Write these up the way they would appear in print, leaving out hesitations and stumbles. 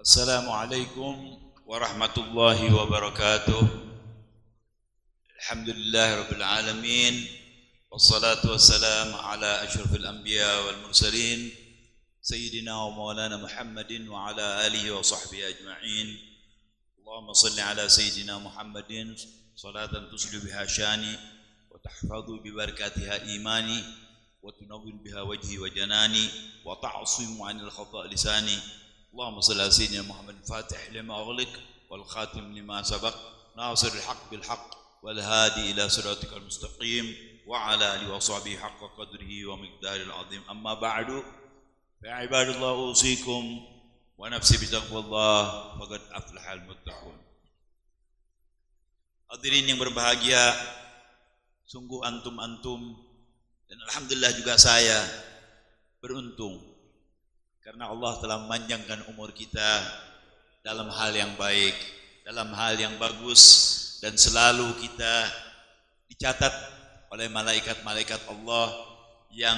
Assalamualaikum warahmatullahi wabarakatuh. Alhamdulillahirabbil alamin. Wassalatu wassalamu ala asyrafil anbiya wal mursalin sayyidina wa maulana Muhammadin wa ala alihi wa sahbihi ajma'in. Allahumma salli ala sayyidina Muhammadin salatan tuslu biha syani wa tahfadhu bi barakatiha imani wa tunawwir biha wajhi wa janani wa ta'simu 'anil khata' lisani. اللهم صل على سيدنا محمد الفاتح لما أغلق والخاتم لما سبق ناصر الحق بالحق والهادي إلى صراطك المستقيم وعلى آله وصحبه حق قدره ومقداره العظيم. أما بعد فيا عباد الله أوصيكم ونفسي بتقوى الله فقد أفلح المتقون. Hadirin yang berbahagia, sungguh antum-antum dan alhamdulillah juga saya beruntung karena Allah telah memanjangkan umur kita dalam hal yang baik, dalam hal yang bagus, dan selalu kita dicatat oleh malaikat-malaikat Allah yang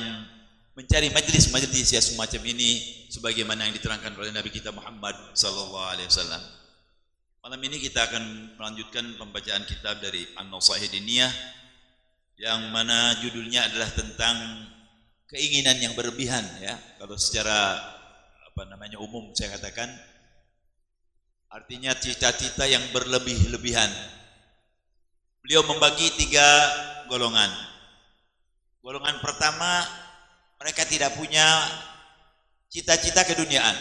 mencari majlis-majlis yang semacam ini sebagaimana yang diterangkan oleh Nabi kita Muhammad sallallahu alaihi wasallam. Malam ini kita akan melanjutkan pembacaan kitab dari An-Nasaih Diniyah yang mana judulnya adalah tentang keinginan yang berlebihan, ya. Kalau secara umum saya katakan artinya cita-cita yang berlebih-lebihan. Beliau membagi 3 golongan. Golongan pertama, mereka tidak punya cita-cita keduniaan.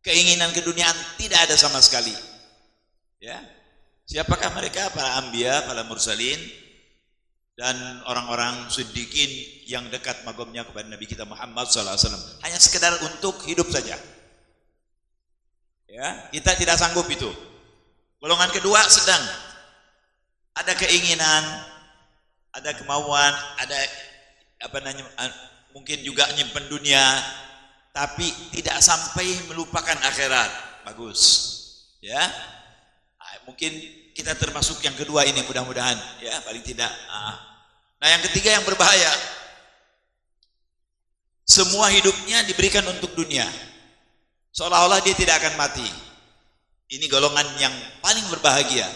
Keinginan keduniaan tidak ada sama sekali. Ya. Siapakah mereka? Para anbiya, para mursalin dan orang-orang siddiqin yang dekat magomnya kepada Nabi kita Muhammad SAW. Hanya sekedar untuk hidup saja. Ya, kita tidak sanggup itu. Golongan kedua sedang ada keinginan, ada kemauan, ada mungkin juga nyimpen dunia, tapi tidak sampai melupakan akhirat. Bagus. Ya. Mungkin kita termasuk yang kedua ini mudah-mudahan, ya, paling tidak. Nah, yang ketiga yang berbahaya. Semua hidupnya diberikan untuk dunia. Seolah-olah dia tidak akan mati. Ini golongan yang paling berbahagia.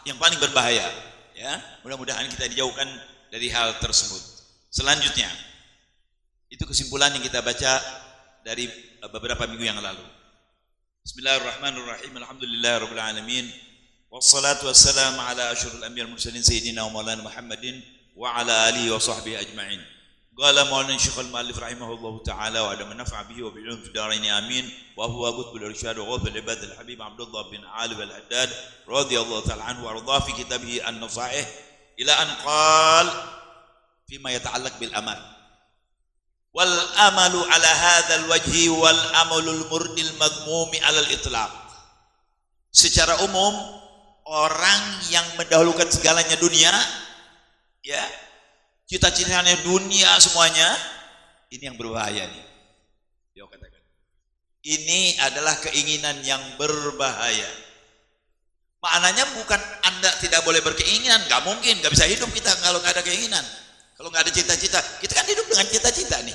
Yang paling berbahaya, ya. Mudah-mudahan kita dijauhkan dari hal tersebut. Selanjutnya, itu kesimpulan yang kita baca dari beberapa minggu yang lalu. Bismillahirrahmanirrahim. Alhamdulillahirabbil alamin. Wassalatu wassalamu ala asyrafil anbiya'i wal mursalin sayyidina wa maulana Muhammadin wa ala alihi wa sahbihi ajma'in. Qala maulana Syekh al-Mu'allif rahimahullahu ta'ala wa adama naf'a bihi wa bil ulum fid darain amin. Wa huwa qutbul irsyad wa ghawthul ibad al-habib Abdullah bin Ali al-Haddad radhiyallahu ta'ala anhu wa arda fi kitabih an-Nasaih ila an qala fima yata'allaq bil amal. Wal amalu ala hadzal wajhi wal amalul murdil madmumi alal itlaq. Secara umum, orang yang mendahulukan segalanya dunia, ya, cita-citanya dunia semuanya, ini yang berbahaya nih. Dia katakan, ini adalah keinginan yang berbahaya. Maknanya bukan Anda tidak boleh berkeinginan, nggak mungkin, nggak bisa hidup kita kalau nggak ada keinginan. Kalau nggak ada cita-cita, kita kan hidup dengan cita-cita nih.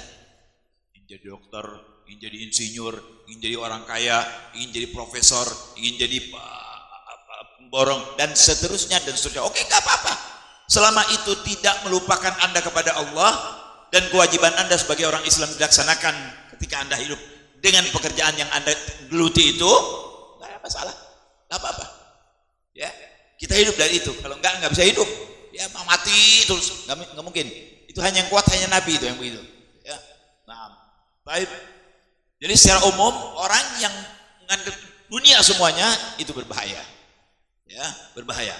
Ingin jadi dokter, ingin jadi insinyur, ingin jadi orang kaya, ingin jadi profesor, ingin jadi pemborong, dan seterusnya dan seterusnya. Oke, nggak apa-apa. Selama itu tidak melupakan Anda kepada Allah dan kewajiban Anda sebagai orang Islam dilaksanakan ketika Anda hidup dengan pekerjaan yang Anda geluti itu, nggak ada masalah, nggak apa-apa. Ya, kita hidup dari itu. Kalau nggak bisa hidup. Ya, mati terus, nggak mungkin. Itu hanya yang kuat, hanya Nabi itu yang begitu. Ya, nah, baik. Jadi secara umum orang yang mengandalkan dunia semuanya itu berbahaya. Ya, berbahaya.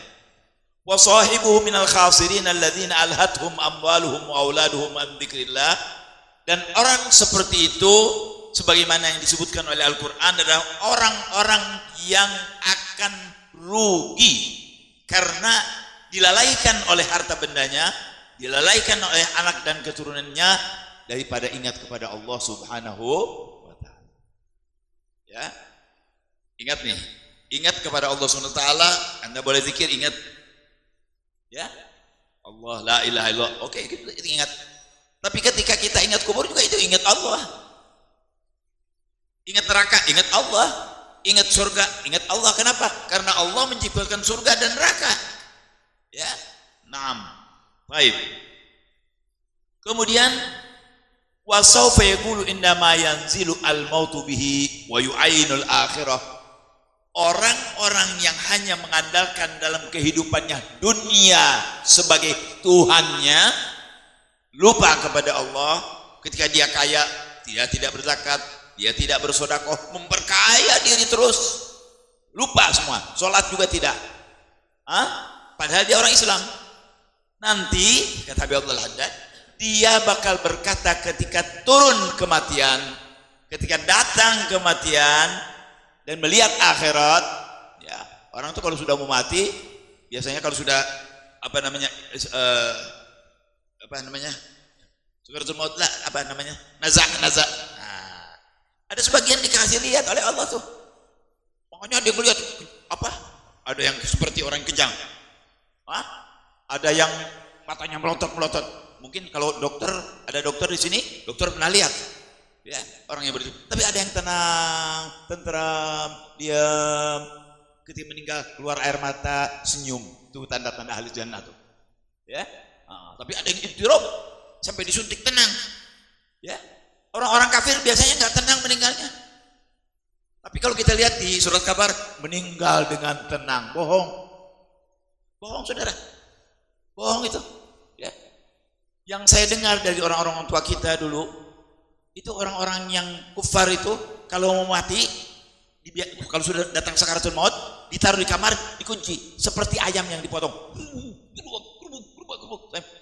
Wa sahibuhu minal khasirin alladzina alhathum amwaluhum wa auladuhum an dzikrillah. Dan orang seperti itu sebagaimana yang disebutkan oleh Al-Qur'an adalah orang-orang yang akan rugi karena dilalaikan oleh harta bendanya, dilalaikan oleh anak dan keturunannya daripada ingat kepada Allah Subhanahu wa ta'ala. Ya. Ingat nih, ingat kepada Allah Subhanahu wa ta'ala, Anda boleh zikir, ingat. Ya. Allah la ilaha illallah. Oke, kita ingat. Tapi ketika kita ingat kubur juga itu ingat Allah. Ingat neraka, ingat Allah. Ingat surga, ingat Allah. Kenapa? Karena Allah menciptakan surga dan neraka. Ya. Naam. Baik. Kemudian wa sawfa yaqulu innama yanzilu al-mautu bihi wa yu'ainul akhirah. Orang-orang yang hanya mengandalkan dalam kehidupannya dunia sebagai Tuhannya, lupa kepada Allah. Ketika dia kaya, dia tidak berzakat, dia tidak bersedekah, memperkaya diri terus, lupa semua, sholat juga tidak. Padahal dia orang Islam. Nanti kata Habib Abdul Haddad, dia bakal berkata ketika turun kematian, ketika datang kematian dan melihat akhirat, ya, orang tuh kalau sudah mau mati, biasanya kalau sudah sukaratul maut lah, nazak. Nah, ada sebagian dikasih lihat oleh Allah tuh. Makanya dia melihat ada yang seperti orang kejang. Ada yang matanya melotot. Mungkin kalau ada dokter di sini, dokter pernah lihat. Ya, orang yang begitu. Tapi ada yang tenang, tenteram, diam. Ketika meninggal keluar air mata, senyum. Itu tanda-tanda ahli jannah tuh. Ya. Tapi ada yang idtirab sampai disuntik tenang. Ya. Orang-orang kafir biasanya nggak tenang meninggalnya. Tapi kalau kita lihat di surat kabar, meninggal dengan tenang. Bohong saudara. Bohong itu. Ya. Yang saya dengar dari orang-orang tua kita dulu, itu orang-orang yang kufar itu kalau mau mati, kalau sudah datang sakaratul maut, ditaruh di kamar, dikunci seperti ayam yang dipotong.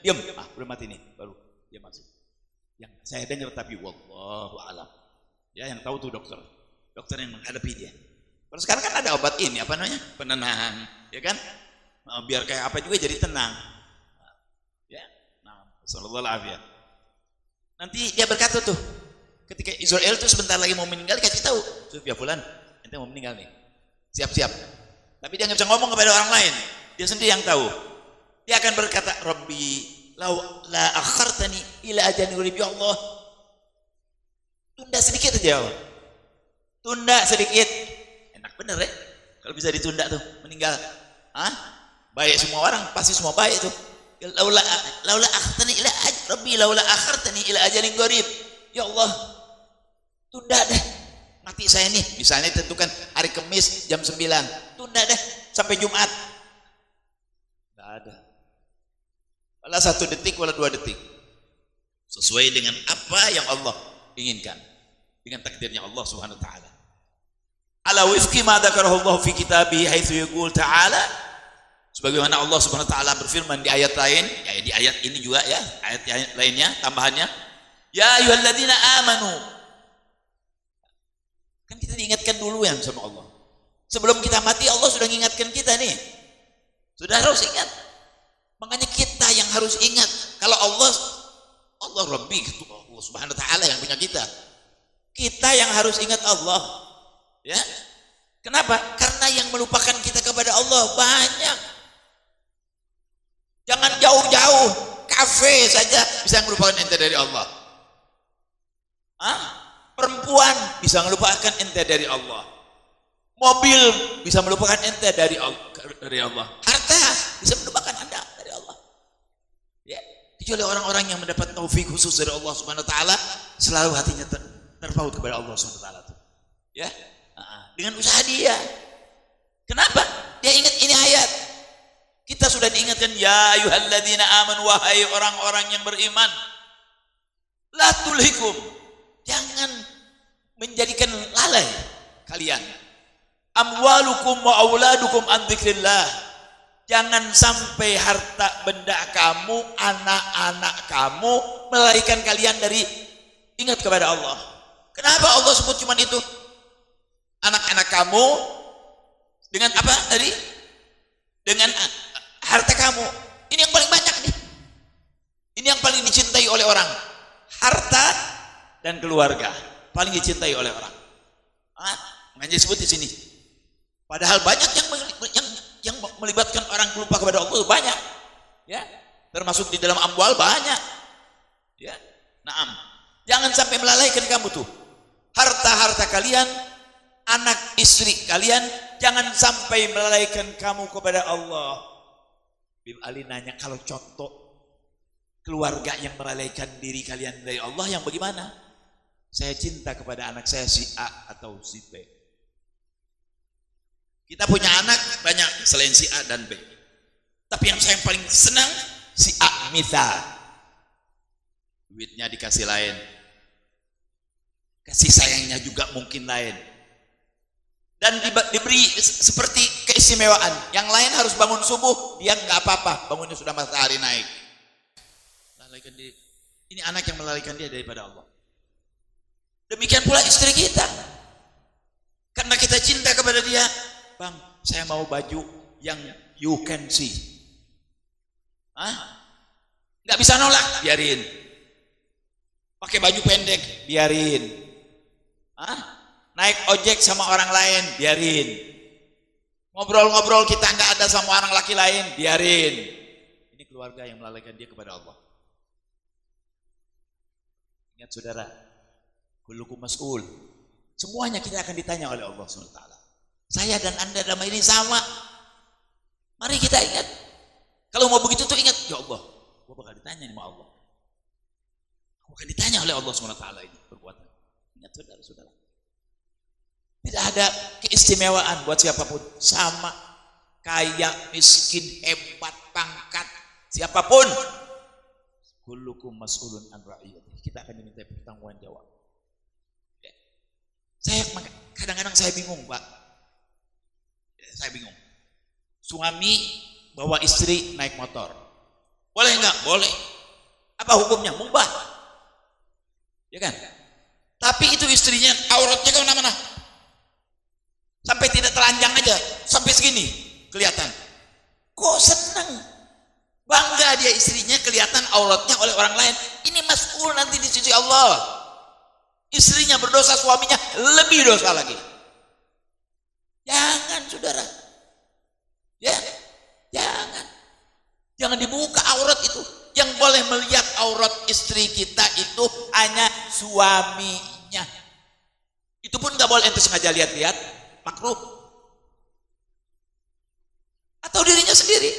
Diam, udah mati nih, baru dia masuk. Yang saya dengar, tapi wallahu alam. Ya, yang tahu tuh dokter yang menghadapi dia. Kalau sekarang kan ada obat ini, penenang, ya kan? Biar kayak apa juga jadi tenang. Ya, sallallahu alaihi wasallam. Nanti dia berkata tuh, ketika Israel tuh sebentar lagi mau meninggal, kasih tahu, ya fulan, ente mau meninggal nih, siap-siap. Tapi dia nggak bisa ngomong kepada orang lain, dia sendiri yang tahu. Dia akan berkata, Rabbi, la akhartani ila ajalin qarib, ya Allah, tunda sedikit aja, Allah. Tunda sedikit, enak bener ya, kalau bisa ditunda tuh meninggal. Baik semua orang, pasti semua baik tuh. Laula akhartani ila Rabbi, laula akhartani ila ajalin qarib, ya Allah, tunda deh mati saya nih. Misalnya tentukan hari Kamis jam 9, tunda deh sampai Jumat. Enggak ada. Wala 1 detik, wala 2 detik. Sesuai dengan apa yang Allah inginkan, dengan takdirnya Allah Subhanahu wa taala. Ala wifqi ma dzakarahu Allah fi kitabih haitsu yaqul ta'ala, sebagaimana Allah Subhanahu wa taala berfirman di ayat lain, ya di ayat ini juga ya, ayat lainnya tambahannya, ya ayyuhalladzina amanu. Kan kita diingatkan dulu yang sama Allah. Sebelum kita mati Allah sudah mengingatkan kita nih. Sudah harus ingat. Makanya kita yang harus ingat. Kalau Allah Rabbi, Allah Subhanahu wa taala yang punya kita. Kita yang harus ingat Allah. Ya. Kenapa? Karena yang melupakan kita kepada Allah banyak. Jangan jauh-jauh, kafe saja bisa melupakan ente dari Allah. Perempuan bisa melupakan ente dari Allah. Mobil bisa melupakan ente dari Allah. Harta bisa melupakan anda dari Allah. Ya, kecuali orang-orang yang mendapat taufik khusus dari Allah Subhanahu wa taala, selalu hatinya terpaut kepada Allah Subhanahu wa taala. Ya. Dengan usaha dia. Kenapa? Dia ingat ini ayat. Kita sudah diingatkan, ya ayyuhalladzina amanu, wahai orang-orang yang beriman, la tulhikum, jangan menjadikan lalai kalian, amwalukum wa auladukum an dzikrillah, jangan sampai harta benda kamu, anak-anak kamu melarikan kalian dari ingat kepada Allah. Kenapa Allah sebut cuma itu? Anak-anak kamu dengan apa tadi? Dengan harta kamu. Ini yang paling banyak nih. Ini yang paling dicintai oleh orang. Harta dan keluarga paling dicintai oleh orang. Makanya disebut di sini. Padahal banyak yang melibatkan orang lupa kepada Allah, banyak. Ya, termasuk di dalam amwal banyak. Ya. Naam. Jangan sampai melalaikan kamu tuh. harta-harta kalian, anak istri kalian, jangan sampai melalaikan kamu kepada Allah. Bim Ali nanya, kalau contoh keluarga yang melalaikan diri kalian dari Allah, yang bagaimana? Saya cinta kepada anak saya si A atau si B. Kita punya anak banyak selain si A dan B. Tapi yang saya paling senang si A, misal duitnya dikasih lain, kasih sayangnya juga mungkin lain, dan diberi seperti keistimewaan. Yang lain harus bangun subuh, dia nggak apa-apa, bangunnya sudah matahari naik. Lalaikan diri. Ini anak yang melalaikan dia daripada Allah. Demikian pula istri kita, karena kita cinta kepada dia. Bang, saya mau baju yang you can see. Nggak bisa nolak, biarin. Pakai baju pendek, biarin. Naik ojek sama orang lain, biarin. Ngobrol-ngobrol kita nggak ada sama orang laki lain, biarin. Ini keluarga yang melalaikan dia kepada Allah. Ingat saudara, kullukum mas'ul. Semuanya kita akan ditanya oleh Allah SWT. Saya dan Anda dalam ini sama. Mari kita ingat. Kalau mau begitu tuh ingat, ya Allah, gua bakal ditanya sama Allah. Aku akan ditanya oleh Allah SWT ini perbuatan. Ingat saudara-saudara. Tidak ada keistimewaan buat siapapun. Sama, kaya, miskin, hebat, pangkat, siapapun. Kullukum mas'ulun an ra'iyati. Kita akan diminta pertanggungan jawab. Kadang-kadang saya bingung, Pak. Saya bingung. Suami bawa istri naik motor. Boleh enggak? Boleh. Apa hukumnya? Mubah. Ya kan? Tapi itu istrinya auratnya ke mana-mana. Sampai tidak telanjang aja, sampai segini kelihatan. Kok senang? Bangga dia istrinya kelihatan auratnya oleh orang lain. Ini mas'ul nanti di sisi Allah. Istrinya berdosa, suaminya lebih dosa lagi. Jangan saudara. Ya, jangan dibuka aurat itu. Yang boleh melihat aurat istri kita itu hanya suaminya. Itu pun nggak boleh ente sengaja lihat-lihat, makruh. Atau dirinya sendiri.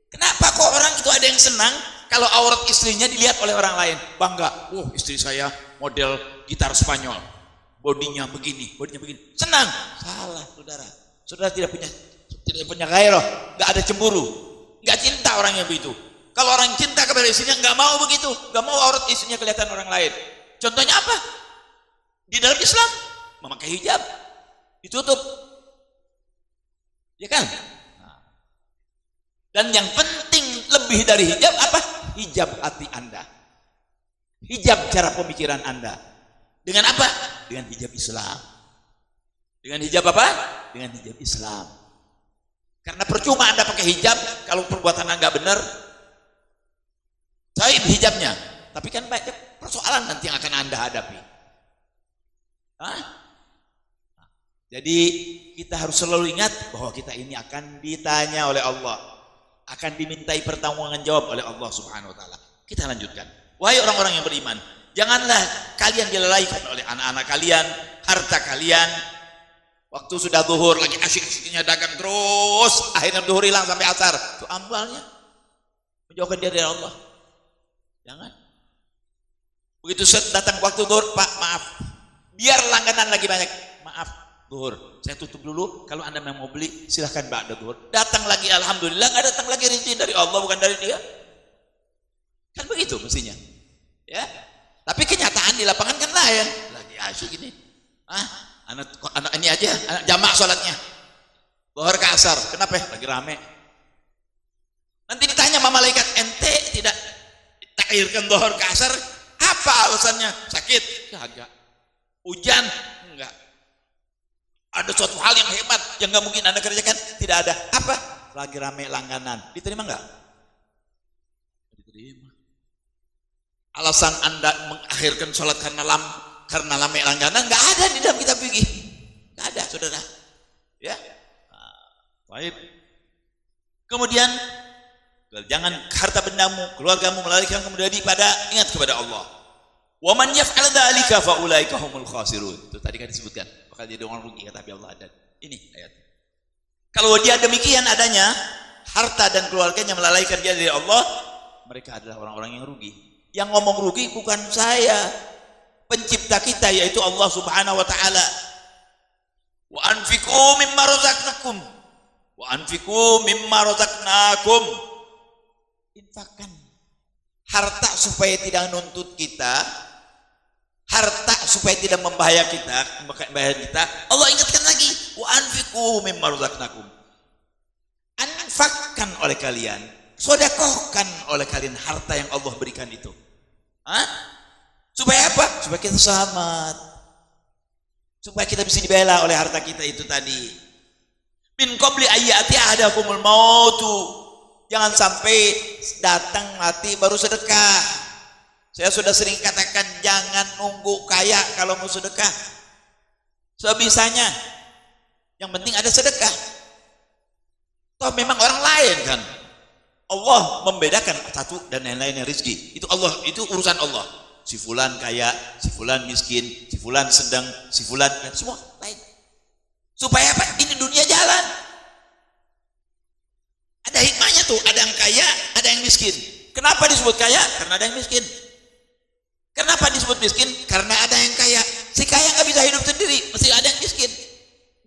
Kenapa kok orang itu ada yang senang kalau aurat istrinya dilihat oleh orang lain? Bangga, istri saya model gitar Spanyol, bodinya begini. Senang. Salah, saudara. Saudara tidak punya gairah, nggak ada cemburu, nggak cinta orang yang begitu. Kalau orang cinta kepada istrinya nggak mau begitu, nggak mau aurat istrinya kelihatan orang lain. Contohnya apa? Di dalam Islam memakai hijab, ditutup, ya kan? Dan yang penting lebih dari hijab apa? Hijab hati Anda, hijab cara pemikiran Anda. Dengan apa? Dengan hijab Islam. Dengan hijab apa? Dengan hijab Islam. Karena percuma Anda pakai hijab kalau perbuatan Anda nggak benar. Saya hijabnya, tapi kan banyak persoalan nanti yang akan Anda hadapi. Jadi kita harus selalu ingat bahwa kita ini akan ditanya oleh Allah, akan dimintai pertanggungjawaban jawab oleh Allah Subhanahu wa taala. Kita lanjutkan. Wahai orang-orang yang beriman, janganlah kalian dilalaikan oleh anak-anak kalian, harta kalian. Waktu sudah zuhur lagi asyik-asyiknya dagang terus, akhirnya zuhur hilang sampai asar. Itu ambalnya. Menjauhkan dia dari Allah. Jangan. Begitu datang waktu zuhur, Pak, maaf. Biar langganan lagi banyak. Maaf, zuhur. Saya tutup dulu. Kalau Anda mau beli, silahkan ba'da zuhur. Datang lagi, alhamdulillah, nggak datang lagi rezeki dari Allah, bukan dari dia. Kan begitu mestinya. Ya. Tapi kenyataan di lapangan kan lain. Lagi asyik gini. Anak ini aja, anak jamak sholatnya. Zuhur ke asar. Kenapa? Lagi rame. Nanti ditanya sama malaikat, ente tidak ditakhirkan zuhur ke asar, apa alasannya? Sakit? Kagak. Hujan? Enggak. Ada suatu hal yang hebat yang nggak mungkin Anda kerjakan? Tidak ada. Apa? Lagi rame langganan. Diterima enggak? Diterima. Alasan Anda mengakhirkan sholat karena lame langganan nggak ada di dalam kitab fikih, nggak ada, saudara. Ya, baik. Kemudian jangan harta bendamu, keluargamu melalaikan kamu daripada ingat kepada Allah. Wa man yaf'al dzalika fa ulaika humul khasirun. Itu tadi kan disebutkan, bakal jadi orang rugi kata Allah. Dan ini ayat. Kalau dia demikian adanya, harta dan keluarganya melalaikan dia dari Allah, mereka adalah orang-orang yang rugi. Yang ngomong rugi bukan saya, pencipta kita yaitu Allah Subhanahu wa taala. Wa anfiqu mimma razaqnakum. Wa anfiqu mimma razaqnakum. Infakkan harta supaya tidak nuntut kita, harta supaya tidak membahayakan kita. Allah ingatkan lagi, wa anfiqu mimma razaqnakum. Infakkan oleh kalian, sedekahkan oleh kalian harta yang Allah berikan itu. Supaya apa? Supaya kita selamat. Supaya kita bisa dibela oleh harta kita itu tadi. Min qabli ayyati ahadakumul mautu. Jangan sampai datang mati baru sedekah. Saya sudah sering katakan, jangan nunggu kaya kalau mau sedekah. Sebisanya. Yang penting ada sedekah. Toh memang orang lain kan. Allah membedakan satu dan yang lainnya rezeki. Itu Allah, itu urusan Allah. Si fulan kaya, si fulan miskin, si fulan sedang, si fulan dan semua lain. Supaya apa? Ini dunia jalan. Ada hikmahnya tuh, ada yang kaya, ada yang miskin. Kenapa disebut kaya? Karena ada yang miskin. Kenapa disebut miskin? Karena ada yang kaya. Si kaya nggak bisa hidup sendiri, mesti ada yang miskin.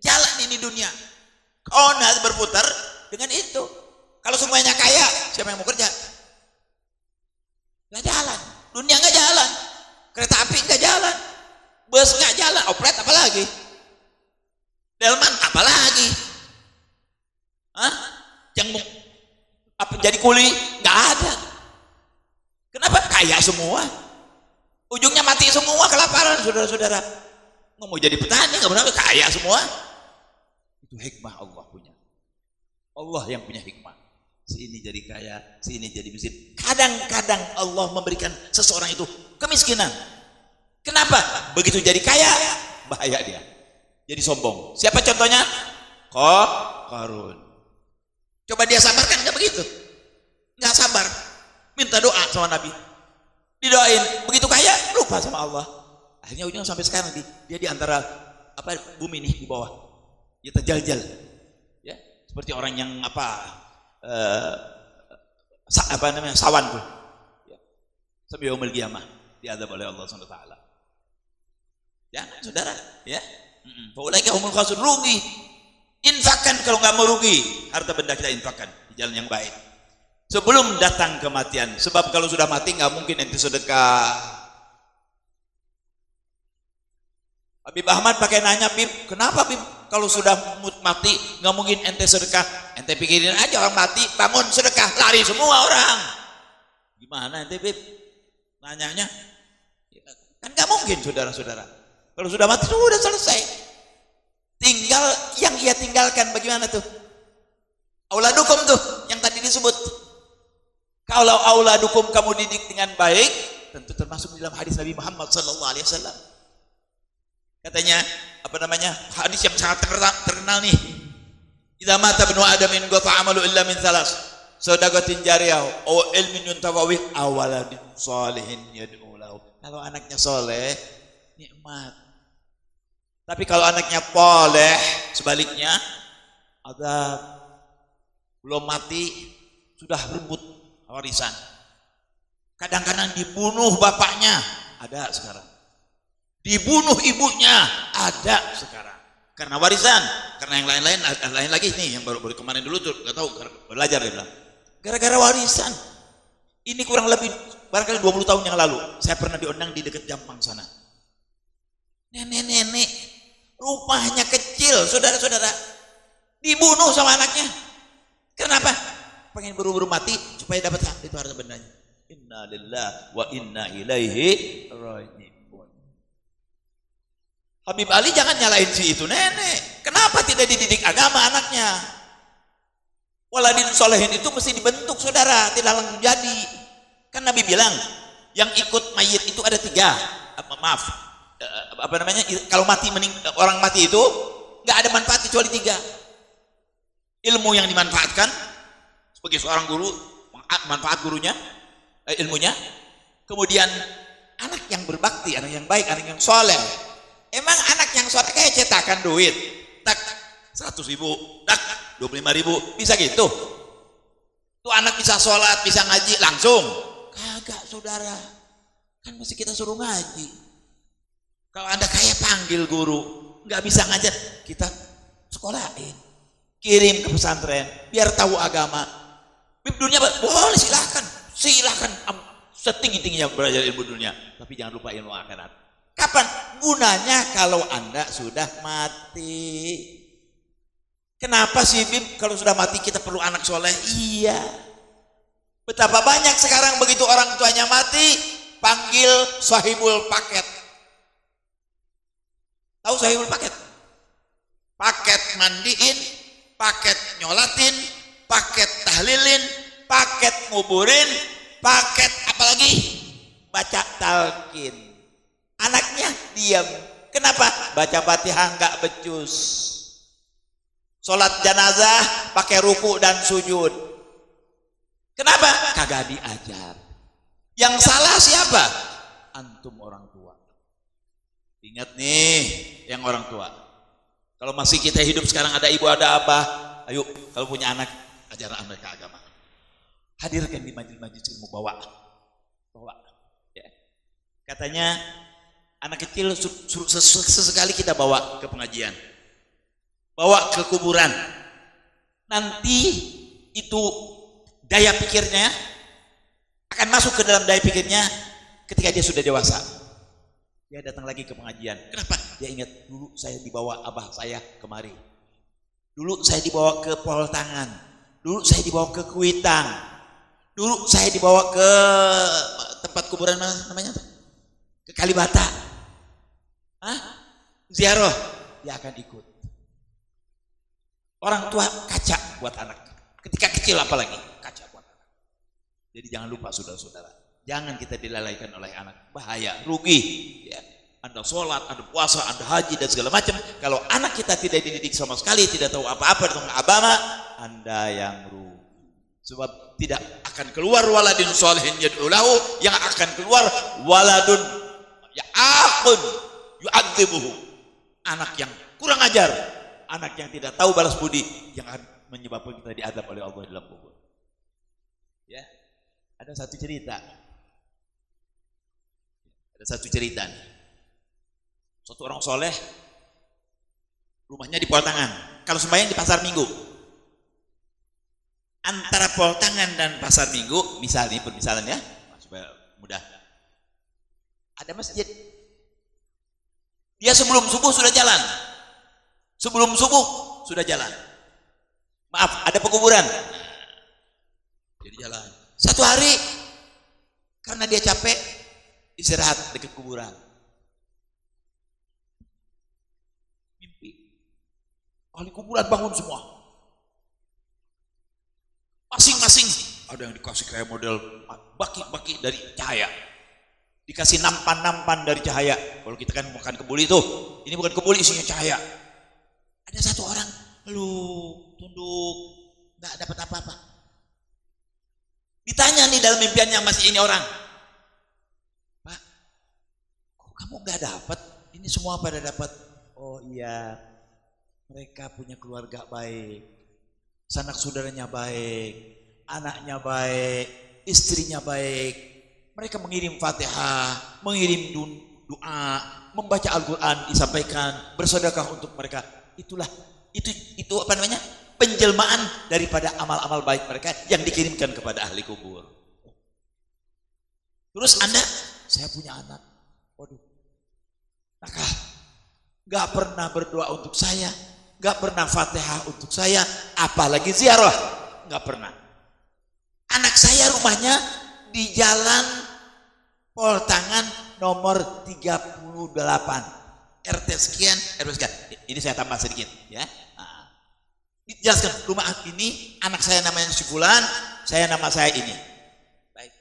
Jalan ini dunia. Kauna berputar dengan itu. Kalau semuanya kaya, siapa yang mau kerja? Nggak jalan. Dunia nggak jalan. Kereta api nggak jalan. Bus nggak jalan. Operet apalagi? Delman apalagi? Yang apa jadi kuli? Nggak ada. Kenapa? Kaya semua. Ujungnya mati semua kelaparan, saudara-saudara. Nggak mau jadi petani, nggak benar, kaya semua. Itu hikmah Allah punya. Allah yang punya hikmah. Si ini jadi kaya, si ini jadi miskin. Kadang-kadang Allah memberikan seseorang itu kemiskinan. Kenapa? Begitu jadi kaya, bahaya dia. Jadi sombong. Siapa contohnya? Qarun. Coba dia sabarkan, nggak begitu? Nggak sabar. Minta doa sama Nabi. Didoain. Begitu kaya, lupa sama Allah. Akhirnya ujungnya sampai sekarang dia di antara bumi nih di bawah. Dia terjal-jal. Ya, seperti orang yang sawan tuh. Ya. Sampai yaumul qiyamah diazab oleh Allah Subhanahu wa taala. Jangan saudara, ya. Faulaika humul khasirun, rugi. Infakkan kalau nggak mau rugi, harta benda kita infakkan di jalan yang baik. Sebelum datang kematian, sebab kalau sudah mati nggak mungkin ente sedekah. Habib Ahmad pakai nanya, Bib, kenapa Bib? Kalau sudah mati nggak mungkin ente sedekah. Ente pikirin aja orang mati bangun sedekah, lari semua orang. Gimana ente Bib? Nanyanya kan nggak mungkin, saudara-saudara. Kalau sudah mati sudah selesai. Tinggal yang ia tinggalkan bagaimana tuh? Auladukum tuh yang tadi disebut. Kalau auladukum kamu didik dengan baik, tentu termasuk dalam hadis Nabi Muhammad SAW. Katanya hadis yang sangat terkenal nih. Idza mata ibnu adamin qata amalu illa min thalas. Shadaqatin jariyah aw ilmin yuntafa'u aw waladin shalihin yad'u lahu. Kalau anaknya soleh, nikmat. Tapi kalau anaknya poleh, sebaliknya azab. Belum mati sudah rebut warisan. Kadang-kadang dibunuh bapaknya, ada sekarang. Dibunuh ibunya, ada sekarang. Karena warisan, karena yang lain lagi nih yang baru kemarin dulu tuh enggak tahu belajar dia bilang. Gara-gara warisan. Ini kurang lebih barangkali 20 tahun yang lalu, saya pernah diundang di dekat Jampang sana. Nenek-nenek rumahnya kecil, saudara-saudara, dibunuh sama anaknya. Kenapa? Pengen buru-buru mati supaya dapat itu harta bendanya. Inna lillahi wa inna ilaihi raji'un. Habib Ali jangan nyalain si itu nenek. Kenapa tidak dididik agama anaknya? Waladin solehin itu mesti dibentuk, saudara, tidak langsung jadi. Kan Nabi bilang yang ikut mayit itu ada 3. Kalau orang mati itu nggak ada manfaat kecuali 3. Ilmu yang dimanfaatkan sebagai seorang guru, manfaat gurunya, ilmunya. Kemudian anak yang berbakti, anak yang baik, anak yang soleh. Emang anak yang soleh kayak cetakan duit, tak 100.000, tak 25.000, bisa gitu? Tuh anak bisa sholat, bisa ngaji langsung? Kagak saudara, kan mesti kita suruh ngaji. Kalau Anda kayak panggil guru, nggak bisa ngajar, kita sekolahin, kirim ke pesantren, biar tahu agama. Dunia boleh, silahkan setinggi-tingginya belajar ilmu dunia, tapi jangan lupa ilmu akhirat. Kapan gunanya kalau Anda sudah mati? Kenapa sih Bim kalau sudah mati kita perlu anak soleh? Iya, betapa banyak sekarang begitu orang tuanya mati, panggil sahibul paket. Tahu sahibul paket? Paket mandiin, paket nyolatin, paket tahlilin, paket nguburin, paket apalagi baca talqin. Anaknya diam. Kenapa? Baca Fatihah enggak becus. Salat jenazah pakai ruku dan sujud. Kenapa? Kagak diajar. Yang salah siapa? Antum orang tua. Ingat nih yang orang tua. Kalau masih kita hidup sekarang, ada ibu ada abah, ayo kalau punya anak ajaran mereka agama. Hadirkan di majelis-majelis ilmu, bawa. Ya. Katanya anak kecil sesekali kita bawa ke pengajian, bawa ke kuburan. Nanti itu daya pikirnya akan masuk ke dalam daya pikirnya ketika dia sudah dewasa. Dia datang lagi ke pengajian. Kenapa? Dia ingat dulu saya dibawa abah saya kemari. Dulu saya dibawa ke Pol Tangan. Dulu saya dibawa ke Kuitang. Dulu saya dibawa ke tempat kuburan mana namanya? Ke Kalibata. Ziarah. Dia akan ikut. Orang tua kaca buat anak. Ketika kecil apalagi kaca buat anak. Jadi jangan lupa saudara-saudara. Jangan kita dilalaikan oleh anak, bahaya, rugi. Ya. Anda sholat, Anda puasa, Anda haji dan segala macam. Kalau anak kita tidak dididik sama sekali, tidak tahu apa-apa tentang agama, Anda yang rugi. Sebab tidak akan keluar waladun sholihin yad'ulahu, yang akan keluar waladun ya'aqun yu'adzibuhu. Anak yang kurang ajar, anak yang tidak tahu balas budi, yang akan menyebabkan kita diazab oleh Allah dalam kubur. Ya, ada satu cerita. Nih. Suatu orang soleh, rumahnya di Pol Tangan. Kalau sembahyang di pasar Minggu. Antara Pol Tangan dan pasar Minggu, permisalan ya, supaya mudah. Ada masjid. Dia sebelum subuh sudah jalan. Maaf, ada pekuburan. Jadi jalan. Satu hari karena dia capek, istirahat dekat kuburan. Mimpi. Ahli kuburan bangun semua. Masing-masing ada yang dikasih kayak model baki-baki dari cahaya. Dikasih nampan-nampan dari cahaya. Kalau kita kan makan kebuli tuh, ini bukan kebuli, isinya cahaya. Ada satu orang, tunduk, nggak dapat apa-apa. Ditanya nih dalam mimpiannya masih ini orang, Pak, kok kamu nggak dapat? Ini semua pada dapat. Oh iya, mereka punya keluarga baik, sanak saudaranya baik, anaknya baik, istrinya baik. Mereka mengirim Fatihah, mengirim doa, membaca Al-Quran, disampaikan, bersedekah untuk mereka. Itulah, itu apa namanya? Penjelmaan daripada amal-amal baik mereka yang dikirimkan kepada ahli kubur. Terus Anda, saya punya anak, waduh, nakal, gak pernah berdoa untuk saya, gak pernah Fatihah untuk saya, apalagi ziarah, gak pernah. Anak saya rumahnya di Jalan Pol Tangan nomor 38, RT sekian, RW sekian. Ini saya tambah sedikit, ya. Dijelaskan, rumah ini anak saya namanya si Fulan, nama saya ini. Baik,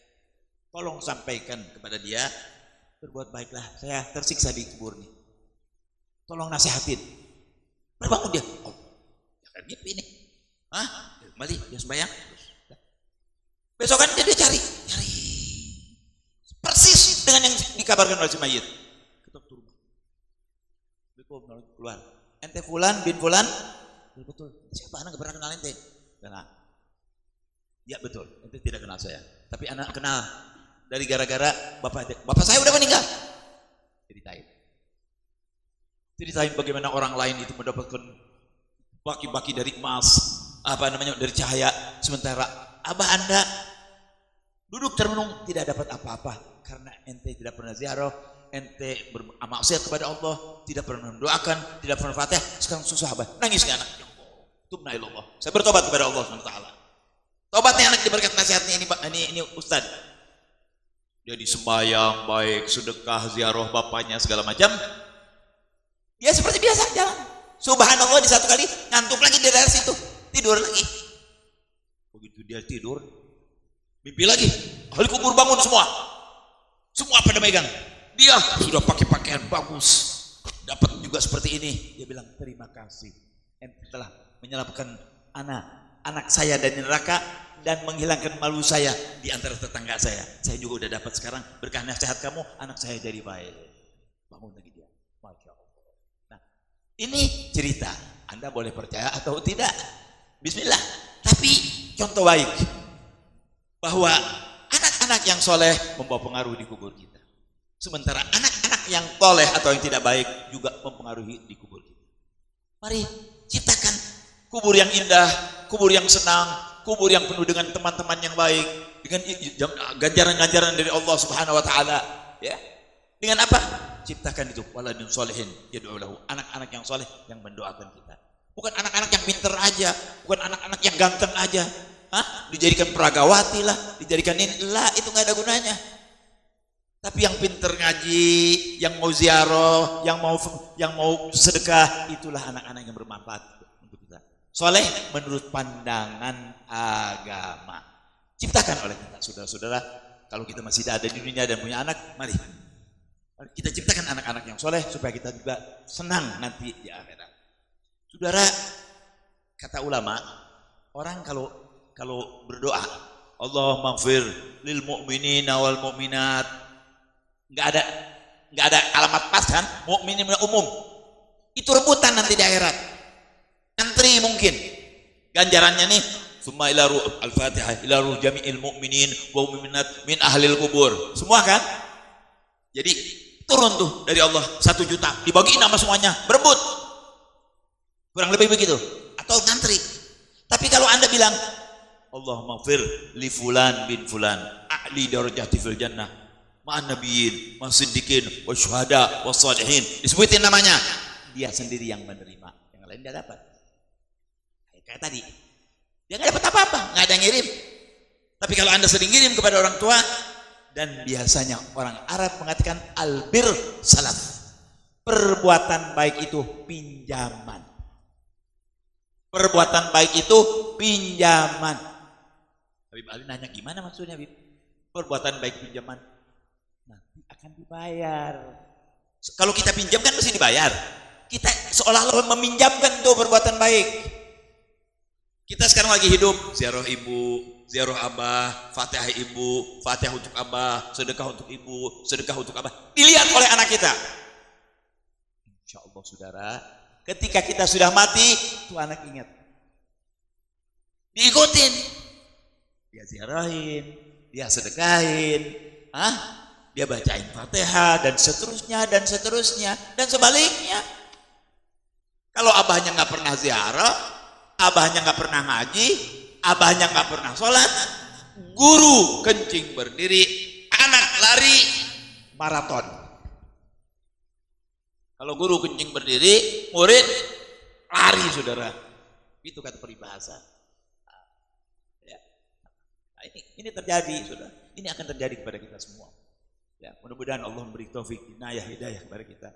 tolong sampaikan kepada dia, berbuat baiklah, saya tersiksa di kubur nih. Tolong nasihatin. Berbangun dia. Oh, jangan mimpi nih. Kembali dia sembahyang. Besokan dia cari. Persis dengan yang dikabarkan oleh si mayit. Ketok turun. Keluar. Ente fulan bin fulan? Betul. Siapa? Anak pernah kenal ente? Kenal. Ya betul. Ente tidak kenal saya. Tapi anak kenal. Dari gara-gara bapak saya udah meninggal. Ceritain bagaimana orang lain itu mendapatkan baki-baki dari emas, dari cahaya, sementara abah Anda duduk termenung tidak dapat apa-apa karena ente tidak pernah ziarah, ente bermaksiat kepada Allah, tidak pernah mendoakan, tidak pernah Fatihah. Sekarang susah abah, nangis nih anak. Tubna ilallah. Saya bertobat kepada Allah SWT. Tobatnya anak diberkat nasihatnya ini Ustaz. Dia disembayang baik, sedekah, ziarah bapaknya segala macam. Dia seperti biasa jalan. Subhanallah, di satu kali ngantuk lagi di daerah situ, tidur lagi. Begitu dia tidur, mimpi lagi. Ahli kubur bangun semua pada megang. Dia sudah pakai pakaian bagus, dapat juga seperti ini. Dia bilang terima kasih, ente telah menyelamatkan anak saya dari neraka dan menghilangkan malu saya di antara tetangga saya. Saya juga udah dapat sekarang berkah nasihat kamu, anak saya jadi baik. Bangun lagi dia, masya Allah. Ini cerita, Anda boleh percaya atau tidak. Bismillah. Tapi contoh baik bahwa anak-anak yang soleh membawa pengaruh di kubur kita. Sementara anak-anak yang toleh atau yang tidak baik juga mempengaruhi di kubur kita. Mari ciptakan kubur yang indah, kubur yang senang, kubur yang penuh dengan teman-teman yang baik, dengan ganjaran-ganjaran dari Allah Subhanahu wa taala, ya. Dengan apa? Ciptakan itu waladun solehin yad'u lahu, anak-anak yang soleh yang mendoakan kita. Bukan anak-anak yang pinter aja, bukan anak-anak yang ganteng aja. Dijadikan peragawati lah, dijadikan ini lah, itu nggak ada gunanya. Tapi yang pinter ngaji, yang mau ziarah, yang mau sedekah, itulah anak-anak yang bermanfaat untuk kita. Soleh menurut pandangan agama. Ciptakan oleh kita, saudara-saudara. Kalau kita masih ada di dunia dan punya anak, mari kita ciptakan anak-anak yang soleh supaya kita juga senang nanti di akhirat. Saudara, kata ulama, orang kalau berdoa, Allahumma ighfir lil mu'minina wal mu'minat, nggak ada alamat pas kan? Mukminin umum. Itu rebutan nanti di akhirat. Antri mungkin. Ganjarannya nih, summa ila ruh al-Fatihah ila ruh jami'il mu'minin wa mu'minat min ahlil kubur. Semua kan? Jadi turun tuh dari Allah 1 juta, dibagiin sama semuanya, berebut. Kurang lebih begitu. Atau ngantri. Tapi kalau Anda bilang, Allahumma ighfir li fulan bin fulan, a'li darajati fil jannah, ma'an nabiyyin, ma'as siddiqin, wasyuhada, wassalihin. Disebutin namanya. Dia sendiri yang menerima. Yang lain tidak dapat. Kayak tadi. Dia nggak dapat apa-apa, nggak ada yang ngirim. Tapi kalau Anda sering ngirim kepada orang tua, dan biasanya orang Arab mengatakan albir salaf, perbuatan baik itu pinjaman. Perbuatan baik itu pinjaman. Habib Ali nanya gimana maksudnya, Habib? Perbuatan baik pinjaman nanti akan dibayar. Kalau kita pinjam kan mesti dibayar. Kita seolah-olah meminjamkan tuh perbuatan baik. Kita sekarang lagi hidup, ziarah ibu, ziarah abah, Fatihah ibu, Fatihah untuk abah, sedekah untuk ibu, sedekah untuk abah. Dilihat oleh anak kita. Insya Allah saudara, ketika kita sudah mati, tuh anak ingat. Diikutin. Dia ziarahin, dia sedekahin, dia bacain Fatihah dan seterusnya dan seterusnya dan sebaliknya. Kalau abahnya nggak pernah ziarah, abahnya nggak pernah ngaji, abahnya nggak pernah sholat, guru kencing berdiri, anak lari maraton. Kalau guru kencing berdiri, murid lari saudara. Itu kata peribahasa. Ya. Nah, ini terjadi saudara. Ini akan terjadi kepada kita semua. Ya, mudah-mudahan Allah memberi taufik, hidayah kepada kita.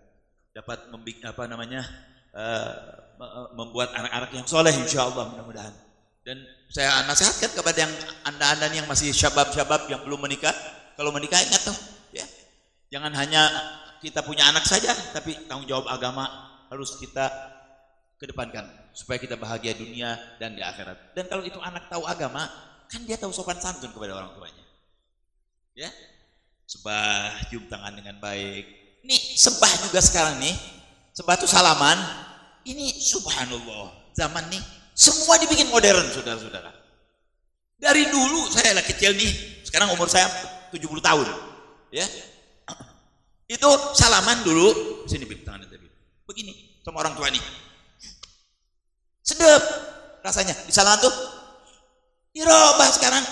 Dapat membuat anak-anak yang soleh insya Allah mudah-mudahan. Dan saya nasihatkan kepada yang anda yang masih syabab yang belum menikah, kalau menikah ingat tuh, ya, jangan hanya kita punya anak saja, tapi tanggung jawab agama harus kita kedepankan supaya kita bahagia dunia dan di akhirat. Dan kalau itu anak tahu agama, kan dia tahu sopan santun kepada orang tuanya, ya. sembah, cium tangan dengan baik. Nih sembah juga sekarang nih, sembah tuh salaman. Ini subhanallah, zaman nih semua dibikin modern, saudara-saudara. Dari dulu saya lah kecil nih, sekarang umur saya 70 tahun, ya. Itu salaman dulu, sini bib tangan tadi, begini sama orang tua nih, sedep rasanya. Di salaman tuh dirubah sekarang.